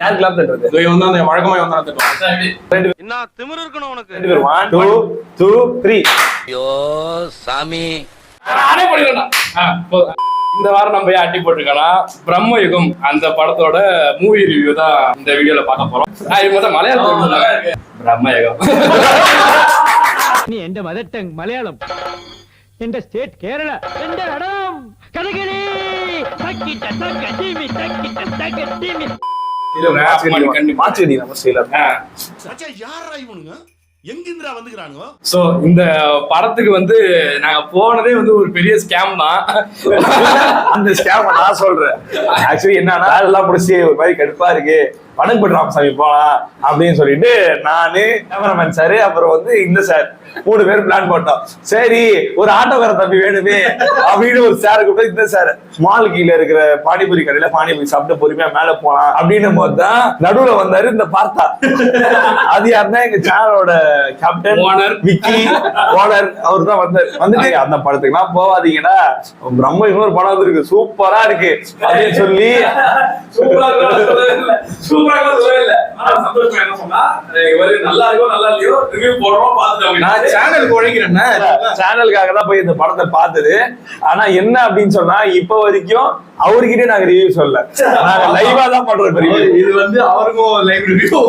யார் கிளாப் தட்டுறது? இவன் வந்து அந்த வழக்கமா வந்தா தட்டுவான். என்ன திமிரு இருக்கணும் உனக்கு? 1 2 2 3. ஐயோ சாமி, நானே பண்ணிடலாம். இந்த வாரம் நம்ம அட்டி போட்டிருக்கோம் பிரம்ம யுகம் அந்த படத்தோட மூவி ரிவ்யூ தான் இந்த வீடியோல பார்க்க போறோம். இவங்க மலையாளம் பிரம்ம யுகம். നീ എന്റെ മദർ ടങ് മലയാളം, എന്റെ സ്റ്റേറ്റ് കേരള, എന്റെ ഇടം കഥകളി തക്കിട്ട തക്കടിമി തക്കിട്ട തക്കടിമി. மாத்திடி நம்ம ஸ்டைலர். மச்சான் யாரா இவனுங்க? எங்கிந்திரா வந்துக்கறானுங்க? சோ இந்த படத்துக்கு வந்து நாங்க போனதே வந்து ஒரு பெரிய ஸ்கேம் தான். அந்த ஸ்கேம் நான் சொல்றேன். ஆக்சுவலி என்னன்னா எல்லாம் முடிச்சு ஒரு மாதிரி கடுப்பா இருக்கு, வணக்கப்பட்டு ராமசாமி போலாம் அப்படின்னு சொல்லிட்டு நானு கேமராமேன் சாரு அப்புறம் வந்து இந்த சார் 3 பேர் பிளான் போட்டோம். சரி ஒரு ஆட்டோக்கார தம்பி வேணுமே அப்படின்னு ஒரு சார் கூப்பிட்டு இந்த சார் மால் கீழே இருக்கிற பானிபூரி கடையில பானிபூரி சாப்பிட்டு பொறுமையா மேல போலாம் அப்படின்னு போதுதான் நடுவுல வந்தாரு இந்த பார்த்தா. அது யாருன்னா எங்க சேனலோட கேப்டன் ஓனர் விக்கி ஓனர் அவர் தான் வந்தாரு. வந்துட்டு அந்த படத்துக்கு எல்லாம் போவாதீங்கன்னா பிரம்ம இன்னொரு படம் வந்துருக்கு சூப்பரா இருக்கு அப்படின்னு சொல்லி சேனலுக்காக தான் போய் இந்த படத்தை பார்த்தது. ஆனா என்ன அப்படின்னு சொன்னா இப்ப வரைக்கும் அவர்கிட்ட நாங்க ரிவ்யூ சொல்ல, நாங்க லைவா தான் பண்றோம். இது வந்து அவருக்கும் லைவ் ரிவ்யூ.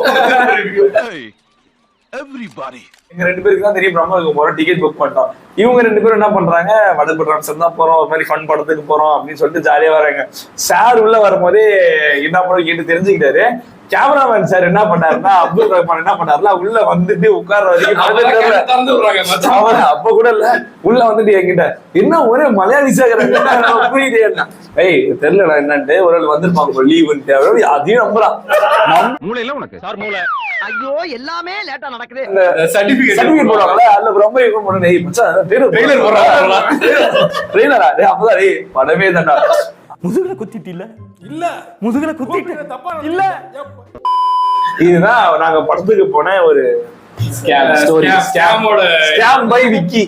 everybody எங்க 2 பேருக்கு தான் தெரியும் பிரம்மக்கு போறோம், டிக்கெட் புக் பண்ணிட்டோம். இவங்க 2 பேரும் என்ன பண்றாங்க, வடக்கு ராம்சர் தான் போறோம், ஒரு மாதிரி ஃபன் படத்துக்கு போறோம் அப்படின்னு சொல்லிட்டு ஜாலியா வராங்க. சார் உள்ள வரும்போதே என்ன படம் கேட்டு தெரிஞ்சுக்கிட்டாரு. கேமராமேன் சார் என்ன பண்ணாருன்னா அப்துல் ரஹ்மான் என்ன பண்ணாருன்னா உள்ள வந்துட்டு உட்கார்ற வரைக்கும் அவர் அப்ப கூட இல்ல உள்ள வந்துட்டு என்கிட்ட என்ன ஒரே மலையாளி சார் புரியுது என்ன ஏய் தெரியல என்னன்ட்டு ஒரு ஆள் வந்திருப்பாங்க லீவுன்ட்டு அதையும் நம்புறான். மூளையில உனக்கு சார் மூளை. ஐயோ எல்லாமே லேட்டா நடக்குது. இந்த சர்டிபிகேட் போடுவாங்கல்ல அதுல ரொம்ப யூஸ் பண்ணு. ஏய் மச்சான் ட்ரெய்லர் போடுறாங்க. ட்ரெய்லரா டேய் அப்பதான் டேய் படமே தான்டா. முதுகுல குத்திட்டு இல்ல முதுகுல குத்திட்டு இல்ல. இதுதான் நாங்க படத்துக்கு போன ஒரு ஸ்டோரி. ஸ்கேமோட ஸ்கேம் பை விக்கி.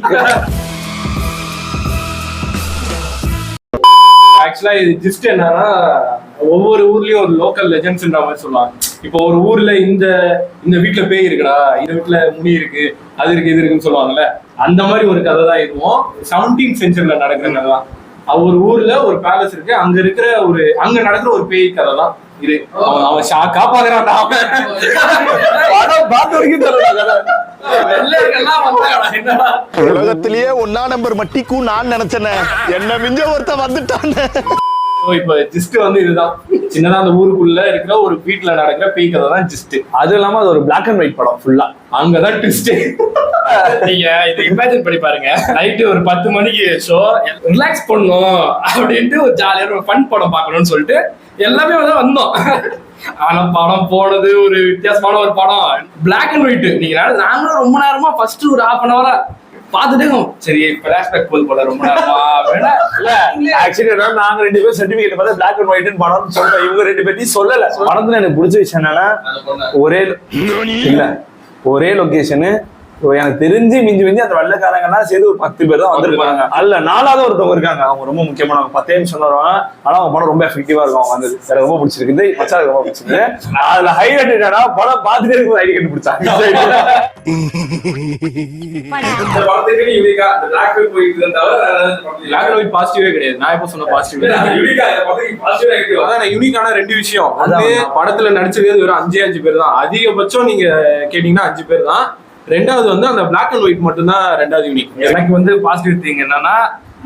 ஆக்சுவலா இது ஜஸ்ட் என்னன்னா ஒவ்வொரு ஊர்லயும் ஒரு லோக்கல் லெஜெண்ட்ஸ்ன்ற மாதிரி சொல்லுவாங்க. இப்போ ஒரு ஊர்ல இந்த வீட்டுல பேய் இருக்குடா, இந்த வீட்டுல முனி இருக்கு, அது இருக்கு இது இருக்குன்னு சொல்லுவாங்கல்ல, அந்த மாதிரி ஒரு கதை தான் இதுவும். 17th centuryல நடக்கிற கதை தான். ஒரு ஊர்ல ஒரு பேலஸ் இருக்கு, அங்க நடக்கிற ஒரு பேய் கதை தான் இது. அவன் ஷாக்கா பாக்குறான். உலகத்திலேயே 1 நம்பர் மட்டிக்கும் நான் நினைச்சேன், என்ன மிஞ்ச ஒருத்த வந்துட்டான். இப்ப ஜிஸ்ட் வந்து இதுதான் சின்னதா அந்த ஊருக்குள்ள இருக்கிற ஒரு வீட்டுல நடக்கிற பேய் கதை தான் ஜிஸ்ட். அது இல்லாம அது ஒரு பிளாக் அண்ட் ஒயிட் படம் ஃபுல்லா. அங்கதான் ட்விஸ்ட். நீங்க இதை இமேஜின் பண்ணி பாருங்க. நைட்டு ஒரு 10 மணிக்கு ஷோ, ரிலாக்ஸ் பண்ணணும் அப்படின்ட்டு ஒரு ஜாலியான ஒரு ஃபன் படம் பார்க்கணும்னு சொல்லிட்டு எல்லாமே வந்து வந்தோம். ஆனா படம் போனது ஒரு வித்தியாசமான ஒரு படம், பிளாக் அண்ட் ஒயிட். நீங்க நாங்களும் ரொம்ப நேரமா ஃபர்ஸ்ட் ஒரு 1/2 hour பாத்துட்டே சரி பிளாஷ்பேக் போது போல ரொம்ப நேரமா இல்ல. ஆக்சுவலி நாங்க 2 பேரும் சர்டிபிகேட் பார்த்து பிளாக் அண்ட் ஒயிட் படம் சொல்றோம். இவங்க 2 பேரையும் சொல்லல. படத்துல எனக்கு பிடிச்ச விஷயம் என்னன்னா ஒரே லொகேஷனு. எனக்கு தெரிஞ்சு மிஞ்சி அந்த வெள்ளக்காரங்க எல்லாம் சேர்ந்து ஒரு 10 பேர் தான் வந்திருப்பாங்க. அல்ல 4வது ஒருத்தவங்க இருக்காங்க, அவங்க ரொம்ப முக்கியமானவங்க. 10 நிமிஷம் வருவாங்க. ஆனா அவங்க படம் ரொம்ப எஃபெக்டிவா இருக்கும். அவங்க வந்தது எனக்கு ரொம்ப பிடிச்சிருக்கு. மச்சான் ரொம்ப பிடிச்சிருக்கு. அதுல ஹைலைட் என்னன்னா படம் பார்த்துட்டே இருக்கும் ஐடி கண்டுபிடிச்சாங்க. இந்த படத்துக்கு யூனிக்கா அந்த பிளாக் அண்ட் ஒயிட் தவிர பிளாக் அண்ட் ஒயிட் பாசிட்டிவே கிடையாது. நான் எப்போ சொன்ன பாசிட்டிவ் யூனிக்கா இந்த படத்துக்கு பாசிட்டிவா இருக்கு. அதான் யூனிக்கான 2 விஷயம். வந்து படத்துல நடிச்சது வெறும் 5 பேர் தான். அதிகபட்சம் நீங்க கேட்டீங்கன்னா 5 பேர் தான். 2வது வந்து அந்த பிளாக் அண்ட் ஒயிட் மட்டும் தான் 2வது யூனிக். எனக்கு வந்து பாசிட்டிவ் திங் என்னன்னா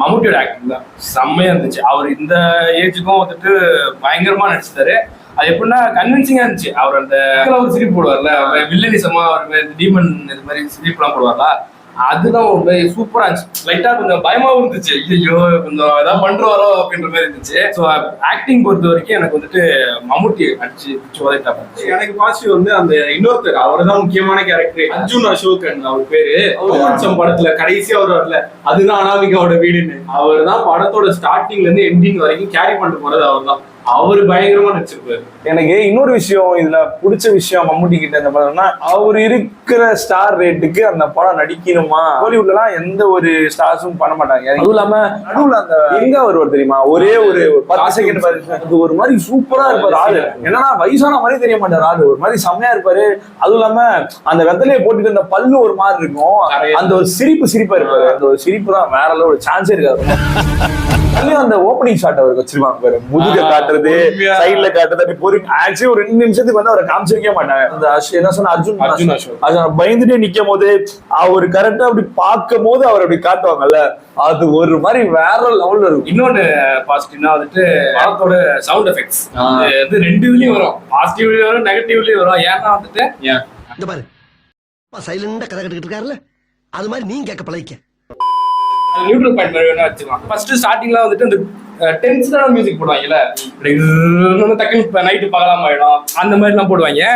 மம்முட்டியோட ஆக்டிங் தான் செம்மையா இருந்துச்சு. அவர் இந்த ஏஜுக்கும் வந்துட்டு பயங்கரமா நடிச்சிட்டாரு. அது எப்படின்னா கன்வின்சிங்கா இருந்துச்சு. அவர் அந்த ஒரு சிரிப்பு போடுவார்ல, வில்லனிசமா அவர் டீமன் இது மாதிரி சிரிப்புலாம் போடுவார்ல, அதுதான் சூப்பரா இருந்துச்சு. லைட்டா கொஞ்சம் பயமாவும் இருந்துச்சு, ஐயோ கொஞ்சம் ஏதாவது பண்றாரோ அப்படின்ற மாதிரி இருந்துச்சு. ஸோ ஆக்டிங் பொறுத்த வரைக்கும் எனக்கு வந்துட்டு மம்முட்டி அடிச்சு உதைட்டா. எனக்கு பாசிட்டிவ் வந்து அந்த இன்னொருத்தர், அவர் தான் முக்கியமான கேரக்டர், அர்ஜுன் அசோகன் அவர் பேரு. அவர் படத்துல கடைசியா அவர் வரல, அதுதான் அனாமிகாவோட வீடுன்னு. அவர் தான் படத்தோட ஸ்டார்டிங்ல இருந்து எண்டிங் வரைக்கும் கேரி பண்ணிட்டு போறது அவர் தான். அவரு பயங்கரமா நடிச்சிருப்பாரு. எனக்கு இன்னொரு விஷயம் இதுல பிடிச்ச விஷயம் மம்முட்டி கிட்ட இந்த படம்னா, அவர் இருக்கிற ஸ்டார் ரேட்டுக்கு அந்த படம் நடிக்கணுமா? ஹாலிவுட்ல எல்லாம் எந்த ஒரு ஸ்டார்ஸும் பண்ண மாட்டாங்க. அதுவும் இல்லாம நடுவுல அந்த எங்க வருவார் தெரியுமா, ஒரே ஒரு 10 செகண்ட் அது ஒரு மாதிரி சூப்பரா இருப்பாரு ஆளு. என்னன்னா வயசான மாதிரி தெரிய மாட்டாரு ஆளு, ஒரு மாதிரி செம்மையா இருப்பாரு. அதுவும் இல்லாம அந்த வெத்தலையை போட்டுட்டு அந்த பல்லு ஒரு மாதிரி இருக்கும், அந்த ஒரு சிரிப்பா இருப்பாரு. அந்த ஒரு சிரிப்பு தான் வேற ஒரு சான்ஸே இருக்காது. அந்த ஓப்பனிங் ஷாட் அவருக்கு வச்சிருவாங்க பாரு, முதுக காட்டுறது, சைட்ல காட்டுறது, அப்படி பொறுமை. ஆக்சுவலி ஒரு 2 நிமிஷத்துக்கு வந்து அவரை காமிச்சிருக்கவே மாட்டாங்க. அந்த என்ன சொன்ன அர்ஜுன் பயந்துட்டே நிக்கும் போது அவர் கரெக்டா அப்படி பார்க்கும் போது அவர் அப்படி காட்டுவாங்கல்ல, அது ஒரு மாதிரி வேற லெவல்ல இருக்கும். இன்னொன்னு பாசிட்டிவ்னா வந்துட்டு படத்தோட சவுண்ட் எஃபெக்ட்ஸ் அது 2 இதுலயும் வரும், பாசிட்டிவ்லயும் வரும் நெகட்டிவ்லயும் வரும். ஏன்னா வந்துட்டு இந்த பாரு சைலண்டா கதை கட்டுக்கிட்டு இருக்காருல்ல, அது மாதிரி நீங்க கேட்க பழகிக்க. நியூட்ரல் பாயிண்ட் மாதிரி வேணா வச்சுக்கலாம். ஃபர்ஸ்ட் ஸ்டார்டிங்ல வந்துட்டு அந்த டென்ஷனான மியூசிக் போடுவாங்கல்ல, டக்குனு நைட்டு பகலாம் ஆயிடும் அந்த மாதிரி எல்லாம் போடுவாங்க.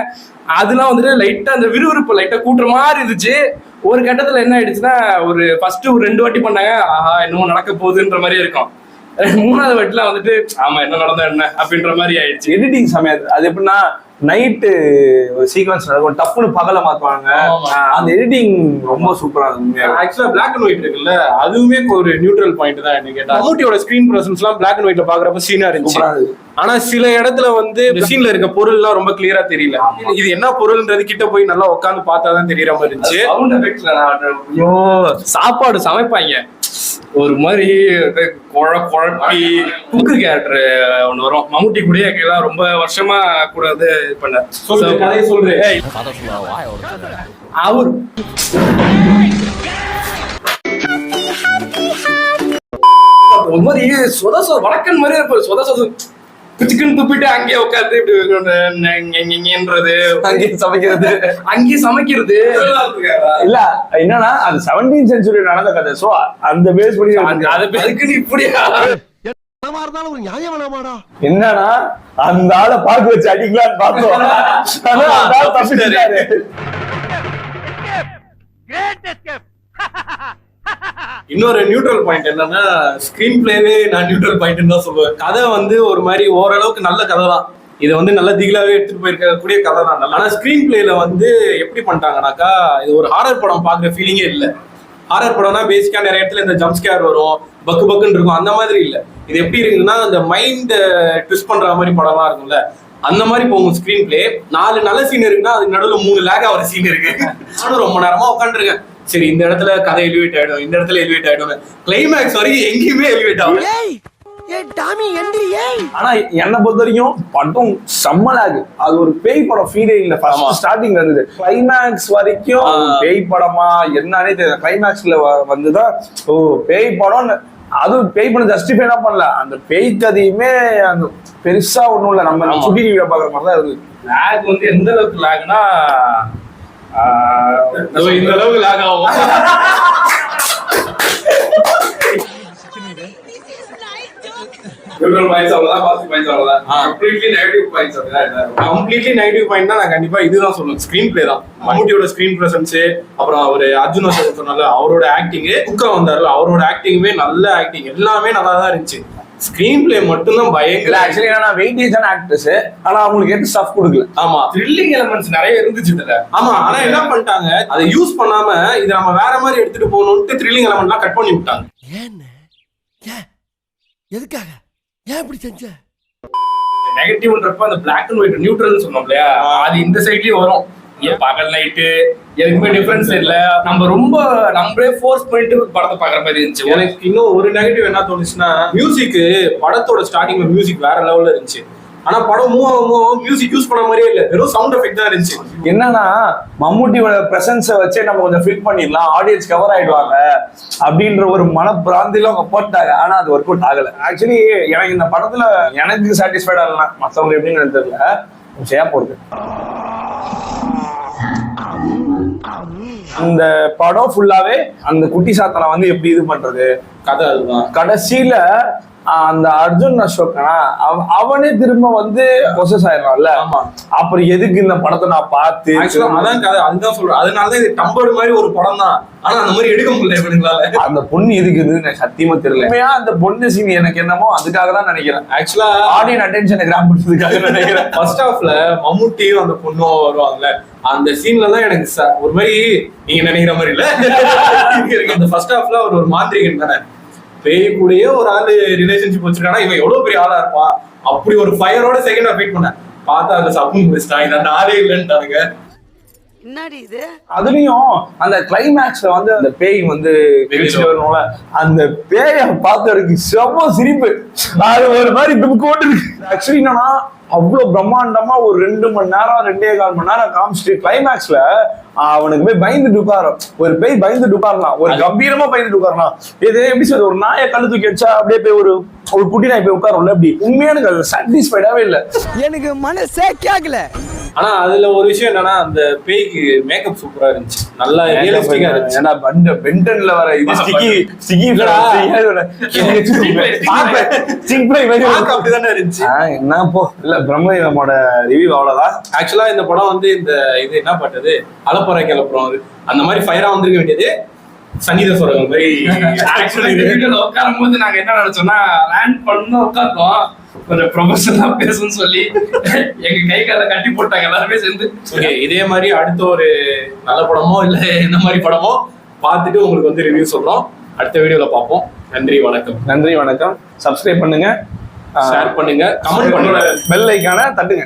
அதெல்லாம் வந்துட்டு லைட்டா அந்த விறுவிறுப்பு லைட்டா கூட்டுற மாதிரி இருந்துச்சு. ஒரு கட்டத்துல என்ன ஆயிடுச்சுன்னா, ஒரு ஃபர்ஸ்ட் ஒரு 2 வாட்டி பண்ணாங்க, ஆஹா இன்னும் நடக்க போகுதுன்ற மாதிரி இருக்கும். 3வது வாட்டிலாம் வந்துட்டு ஆமா என்ன நடந்தா என்ன அப்படின்ற மாதிரி ஆயிடுச்சு. எடிட்டிங் சமயத்து அது எப்படின்னா, நைட்டு ஒரு சீக்வன்ஸ் நடக்கும், டப்புனு பகல மாத்துவாங்க. அந்த எடிட்டிங் ரொம்ப சூப்பரா இருக்கும். ஆக்சுவலா பிளாக் அண்ட் ஒயிட் இருக்குல்ல, அதுவுமே ஒரு நியூட்ரல் பாயிண்ட் தான் என்ன கேட்டா. மம்முட்டியோட ஸ்கிரீன் பிரசன்ஸ் எல்லாம் பிளாக் அண்ட் ஒயிட்ல பாக்குறப்ப சீனா இருந்துச்சு. ஆனா சில இடத்துல வந்து சீன்ல இருக்க பொருள் எல்லாம் ரொம்ப கிளியரா தெரியல. இது என்ன பொருள்ன்றது கிட்ட போய் நல்லா உட்காந்து பார்த்தாதான் தெரியற மாதிரி இருந்துச்சு. சவுண்ட் எஃபெக்ட்ஸ்ல சாப்பாடு சமைப்பாங்க ஒரு மாதிரி குழப்பி குக்கு கேரக்டர் ஒண்ணு வரும். மம்முட்டி கூட எல்லாம் ரொம்ப வருஷமா கூட வந்து பண்ண கதையை சொல்றேன். அவர் ஒரு மாதிரி வடக்கன் மாதிரி இருப்பாரு. சிக்கன் துப்பிட்டு அங்கேயே உட்காந்து இப்படின்றது, அங்கேயே சமைக்கிறது இல்ல. என்னன்னா அது 17th century நடந்த கதை. சோ அந்த பேஸ் பண்ணி இப்படியா ஒரு நியாயம் வேணாமாடா. என்னன்னா அந்த ஆளை பார்க்க வச்சு அடிக்கலான்னு பார்த்தோம். இன்னொரு நியூட்ரல் பாயிண்ட் என்னன்னா, ஸ்கிரீன் பிளேவே நான் நியூட்ரல் பாயிண்ட் தான் சொல்லுவேன். கதை வந்து ஒரு மாதிரி ஓரளவுக்கு நல்ல கதை தான். இதை வந்து நல்ல திகிலாவே எடுத்துட்டு போயிருக்கக்கூடிய கதை தான். ஆனா ஸ்கிரீன் பிளேல வந்து எப்படி பண்ணிட்டாங்கனாக்கா, இது ஒரு ஹாரர் படம் பாக்குற ஃபீலிங்கே இல்லை. ஹாரர் படம்னா பேசிக்கா நிறைய இடத்துல இந்த ஜம்ப் ஸ்கேர் வரும், பக்குன்னு இருக்கும். அந்த மாதிரி இல்லை. இது எப்படி இருக்குன்னா, அந்த மைண்ட் ட்விஸ்ட் பண்ற மாதிரி படம்லாம் இருக்கும்ல, அந்த மாதிரி போகும் ஸ்கிரீன் பிளே. 4 நல்ல சீன் இருக்குன்னா அதுக்கு நடுவில் 3 லேக் ஆகிற சீன் இருக்கு. நானும் ரொம்ப நேரமா உட்காந்துருக்கேன். சரி இந்த இடத்துல கதை எலிவேட் ஆயிடும், இந்த இடத்துல எலிவேட் ஆயிடும், கிளைமேக்ஸ் வரைக்கும் எங்கேயுமே எலிவேட் ஆகும். ஆனா என்னை பொறுத்த வரைக்கும் படம் செம்மலாகு. அது ஒரு பேய் படம் ஃபீலே இல்ல. ஸ்டார்டிங்ல இருந்தது கிளைமேக்ஸ் வரைக்கும் பேய் படமா என்னன்னே தெரியல. கிளைமேக்ஸ்ல வந்துதான் ஓ பேய் படம். அதுவும் பேய் படம் ஜஸ்டிஃபை என்ன பண்ணல, அந்த பேய் கதையுமே அந்த பெருசா ஒண்ணும் இல்ல. நம்ம சுட்டி டிவில பாக்குற மாதிரி தான் இருக்கு. லேக் வந்து எந்த அளவுக்கு லேக்னா, இந்த அளவுக்கு லேக் ஆகும். கம்ப்ளீட்லி நெகட்டிவ் பாயிண்ட் தான் நான் கண்டிப்பா இதுதான் சொல்லுவேன். ஸ்கிரீன் பிளே தான். மம்முட்டியோட ஸ்கிரீன் பிரசன்ஸ், அப்புறம் அவரு அர்ஜுன் சொன்னால அவரோட ஆக்டிங், குக்கா வந்தாருல அவரோட ஆக்டிங்குமே நல்ல ஆக்டிங், எல்லாமே நல்லா தான் இருந்துச்சு. ஸ்கிரீன் பிளே மட்டும் தான் பயங்கர. ஆக்சுவலி என்னன்னா வெயிட்டேஜான ஆக்டர்ஸ், ஆனா அவங்களுக்கு ஏற்ற ஸ்டஃப் கொடுக்கல. ஆமா, த்ரில்லிங் எலிமெண்ட்ஸ் நிறைய இருந்துச்சு இதுல. ஆமா, ஆனா என்ன பண்ணிட்டாங்க, அதை யூஸ் பண்ணாம இதை நம்ம வேற மாதிரி எடுத்துட்டு போகணும்னு த்ரில்லிங் எலிமெண்ட்லாம் கட் பண்ணி விட்டாங்க. எதுக்காக ஏன் இப்படி செஞ்ச? நெகட்டிவ்ன்றப்ப அந்த பிளாக் அண்ட் ஒயிட் நியூட்ரல் சொன்னோம் இல்லையா, அது இந்த சைட்லயும் வரும். பகல் நைட்டு எதுக்குமே டிஃபரன்ஸ் இல்ல. நம்ம ரொம்ப நம்மளே ஃபோர்ஸ் பண்ணிட்டு படத்தை பாக்குற மாதிரி இருந்துச்சு. எனக்கு இன்னும் ஒரு நெகட்டிவ் என்ன தோணுச்சுன்னா, மியூசிக் படத்தோட ஸ்டார்டிங்ல மியூசிக் வேற லெவல்ல இருந்துச்சு. ஆனா படம் மூவ் மியூசிக் யூஸ் பண்ண மாதிரியே இல்ல, வெறும் சவுண்ட் எஃபெக்ட் தான் இருந்துச்சு. என்னன்னா மம்முட்டியோட பிரசன்ஸை வச்சே நம்ம கொஞ்சம் ஃபில் பண்ணிடலாம், ஆடியன்ஸ் கவர் ஆயிடுவாங்க அப்படின்ற ஒரு மனப்பிராந்தில அவங்க போட்டாங்க. ஆனா அது ஒர்க் அவுட் ஆகல. ஆக்சுவலி எனக்கு இந்த படத்துல எனக்கு சாட்டிஸ்ஃபைடா இல்ல, மத்தவங்க எப்படின்னு தெரியல. செய்யா போறது அந்த படம் ஃபுல்லாவே அந்த குட்டி சாத்தனை வந்து எப்படி இது பண்றது, கதை அதுதான். கடைசியில அந்த அர்ஜுன் அசோகனா அவனே திரும்ப வந்து பொசஸ் ஆயிடுறான்ல. ஆமா. அப்புறம் எதுக்கு இந்த படத்தை நான் பார்த்து அதான் கதை, அதுதான் சொல்றேன். அதனாலதான் இது டம்பர்டு மாதிரி ஒரு படம் தான், ஆனா அந்த மாதிரி எடுக்க முடியல இவனுங்களால. அந்த பொண்ணு எதுக்குது எனக்கு சத்தியமா தெரியல. அந்த பொண்ணு சீன் எனக்கு என்னமோ அதுக்காக தான் நினைக்கிறேன். ஆக்சுவலா ஆடியன்ஸ் அட்டென்ஷனை கிராப் பண்றதுக்காக நினைக்கிறேன். ஃபர்ஸ்ட் ஹாஃப்ல மம்முட்டியும் அந்த பொண்ணும் வருவாங்கல்ல, அந்த சீன்ல தான் எனக்கு ஒரு மாதிரி நீங்க நினைக்கிற மாதிரி இல்ல. அந்த ஃபர்ஸ்ட் ஹாஃப்ல ஒரு மாந்திரிகன் தானே, பேய் கூடயே ஒரு ஆளு ரிலேஷன்ஷிப் வச்சிருக்கானா, இவன் எவ்வளவு பெரிய ஆளா இருப்பான். அப்படி ஒரு ஃபயரோட செகண்ட் வெயிட் பண்ணேன். பார்த்தா அதுல சப்புன்னு முடிச்சிட்டான். இந்த ஆளே இல்லைன்ட்டானுங்க. என்னடி இது? அதுலயும் அந்த கிளைமேக்ஸ்ல வந்து அந்த பேய் வந்து வரும்ல, அந்த பேயை பார்த்தவருக்கு செம்ம சிரிப்பு. அது ஒரு மாதிரி தும்கோட்டு இருக்கு. ஆக்சுவலி என்னன்னா அவ்வளவு பிரம்மாண்டமா ஒரு 2 மணி நேரம் 2.25 மணி நேரம் காமிச்சிட்டு கிளைமேக்ஸ்ல அவனுக்கு போய் பயந்துட்டு உட்காரும். ஒரு பேய் பயந்துட்டு உட்காரலாம், ஒரு கம்பீரமா பயந்துட்டு உட்காரலாம். இது எப்படி சொல்றது, ஒரு நாயை கழுத்து தூக்கி வச்சா அப்படியே போய் ஒரு குட்டி நாய் போய் உட்காரும்ல, அப்படி உண்மையா எனக்கு அது சாட்டிஸ்ஃபைடாவே இல்லை. எனக்கு மனசே கேக்கல. ஆனா அதுல ஒரு விஷயம் என்னன்னா, அந்த பேய்க்கு மேக்கப் சூப்பரா இருந்துச்சு, நல்லா ரியலிஸ்டிக்கா இருந்துச்சு. ஏன்னா பென்டன்ல வர இது அப்படிதானே இருந்துச்சு. என்ன போ இல்ல பிரம்மயோட ரிவ்யூ அவ்வளவுதான். ஆக்சுவலா இந்த படம் வந்து இந்த இது என்ன பட்டது, அலப்பறை கிளப்புறோம் அது அந்த மாதிரி ஃபயரா வந்திருக்க வேண்டியது சங்கீத சுரங்கள் மாதிரி. ஆக்சுவலி இந்த வீடியோல உட்காரும் போது நாங்க என்ன நினைச்சோம்னா, லேண்ட் பண்ண உட்கார்ந்தோம், கொஞ்சம் ப்ரொஃபஷனலா பேசுன்னு சொல்லி எங்க கை கால கட்டி போட்டாங்க எல்லாருமே சேர்ந்து. ஓகே, இதே மாதிரி அடுத்த ஒரு நல்ல படமோ இல்ல இந்த மாதிரி படமோ பார்த்துட்டு உங்களுக்கு வந்து ரிவ்யூ சொல்றோம். அடுத்த வீடியோல பார்ப்போம். நன்றி வணக்கம். நன்றி வணக்கம். சப்ஸ்கிரைப் பண்ணுங்க, ஷேர் பண்ணுங்க, கமெண்ட் பண்ணுங்க, பெல் ஐகானை தட்டுங்க.